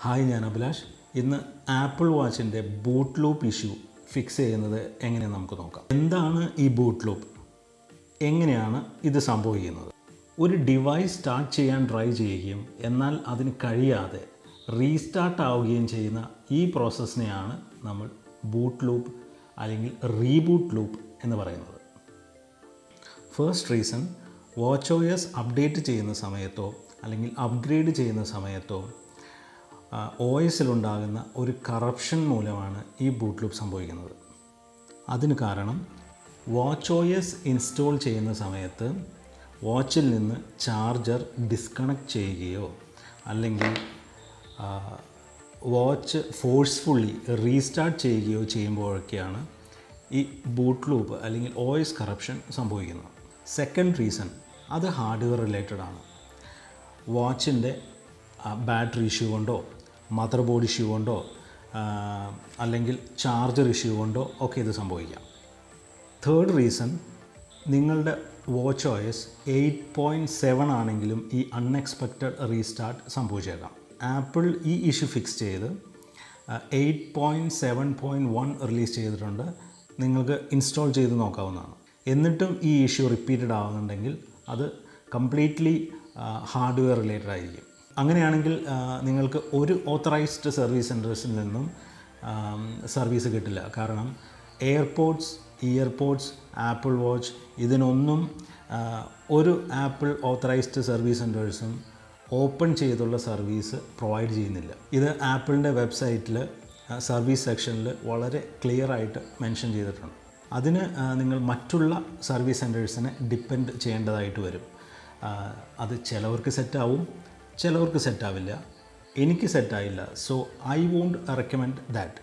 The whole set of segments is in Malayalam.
ഹായ്, ഞാൻ അഭിലാഷ്. ഇന്ന് ആപ്പിൾ വാച്ചിൻ്റെ ബൂട്ട് ലൂപ്പ് ഇഷ്യൂ ഫിക്സ് ചെയ്യുന്നത് എങ്ങനെയെന്ന് നമുക്ക് നോക്കാം. എന്താണ് ഈ ബൂട്ട് ലൂപ്പ്? എങ്ങനെയാണ് ഇത് സംഭവിക്കുന്നത്? ഒരു ഡിവൈസ് സ്റ്റാർട്ട് ചെയ്യാൻ ട്രൈ ചെയ്യുകയും എന്നാൽ അതിന് കഴിയാതെ റീസ്റ്റാർട്ട് ആവുകയും ചെയ്യുന്ന ഈ പ്രോസസ്സിനെയാണ് നമ്മൾ ബൂട്ട് ലൂപ്പ് അല്ലെങ്കിൽ റീബൂട്ട് ലൂപ്പ് എന്ന് പറയുന്നത്. ഫസ്റ്റ് റീസൺ, watchOS അപ്ഡേറ്റ് ചെയ്യുന്ന സമയത്തോ അല്ലെങ്കിൽ അപ്ഗ്രേഡ് ചെയ്യുന്ന സമയത്തോ OSലുണ്ടാകുന്ന ഒരു കറപ്ഷൻ മൂലമാണ് ഈ ബൂട്ട് ലൂപ്പ് സംഭവിക്കുന്നത്. അതിന് കാരണം watchOS ഇൻസ്റ്റോൾ ചെയ്യുന്ന സമയത്ത് വാച്ചിൽ നിന്ന് ചാർജർ ഡിസ്കണക്ട് ചെയ്യുകയോ അല്ലെങ്കിൽ വാച്ച് ഫോഴ്സ്ഫുള്ളി റീസ്റ്റാർട്ട് ചെയ്യുകയോ ചെയ്യുമ്പോഴൊക്കെയാണ് ഈ ബൂട്ട് ലൂപ്പ് അല്ലെങ്കിൽ OS കറപ്ഷൻ സംഭവിക്കുന്നത്. സെക്കൻഡ് റീസൺ, അത് ഹാർഡ്വെയർ റിലേറ്റഡ് ആണ്. വാച്ചിൻ്റെ ബാറ്ററി ഇഷ്യൂ കൊണ്ടോ മദർ ബോർഡ് ഇഷ്യൂ കൊണ്ടോ അല്ലെങ്കിൽ ചാർജർ ഇഷ്യൂ കൊണ്ടോ ഒക്കെ ഇത് സംഭവിക്കാം. തേർഡ് റീസൺ, നിങ്ങളുടെ watchOS 8.7 ആണെങ്കിലും ഈ അൺഎക്സ്പെക്റ്റഡ് റീസ്റ്റാർട്ട് സംഭവിച്ചേക്കാം. ആപ്പിൾ ഈ ഇഷ്യൂ ഫിക്സ് ചെയ്ത് 8.7.1 റിലീസ് ചെയ്തിട്ടുണ്ട്. നിങ്ങൾക്ക് ഇൻസ്റ്റാൾ ചെയ്ത് നോക്കാവുന്നതാണ്. എന്നിട്ടും ഈ ഇഷ്യൂ റിപ്പീറ്റഡ് ആവുന്നുണ്ടെങ്കിൽ അത് കംപ്ലീറ്റ്ലി ഹാർഡ്വെയർ റിലേറ്റഡ് ആയിരിക്കും. അങ്ങനെയാണെങ്കിൽ നിങ്ങൾക്ക് ഒരു ഓത്തറൈസ്ഡ് സർവീസ് സെൻറ്റേഴ്സിൽ നിന്നും സർവീസ് കിട്ടില്ല. കാരണം എയർപോഡ്സ്, ഇയർപോഡ്സ്, ആപ്പിൾ വാച്ച് ഇതിനൊന്നും ഒരു ആപ്പിൾ ഓത്തറൈസ്ഡ് സർവീസ് സെൻറ്റേഴ്സും ഓപ്പൺ ചെയ്തുള്ള സർവീസ് പ്രൊവൈഡ് ചെയ്യുന്നില്ല. ഇത് ആപ്പിളിൻ്റെ വെബ്സൈറ്റിൽ സർവീസ് സെക്ഷനിൽ വളരെ ക്ലിയർ ആയിട്ട് മെൻഷൻ ചെയ്തിട്ടുണ്ട്. അതിന് നിങ്ങൾ മറ്റുള്ള സർവീസ് സെൻറ്റേഴ്സിനെ ഡിപ്പെൻഡ് ചെയ്യേണ്ടതായിട്ട് വരും. അത് ചിലവർക്ക് സെറ്റാവും, ചിലവർക്ക് സെറ്റാവില്ല. എനിക്ക് സെറ്റായില്ല, so I won't recommend that.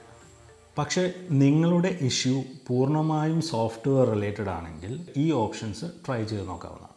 പക്ഷേ നിങ്ങളുടെ ഇഷ്യൂ പൂർണ്ണമായും സോഫ്റ്റ്വെയർ റിലേറ്റഡ് ആണെങ്കിൽ ഈ ഓപ്ഷൻസ് ട്രൈ ചെയ്ത് നോക്കാവുന്നതാണ്.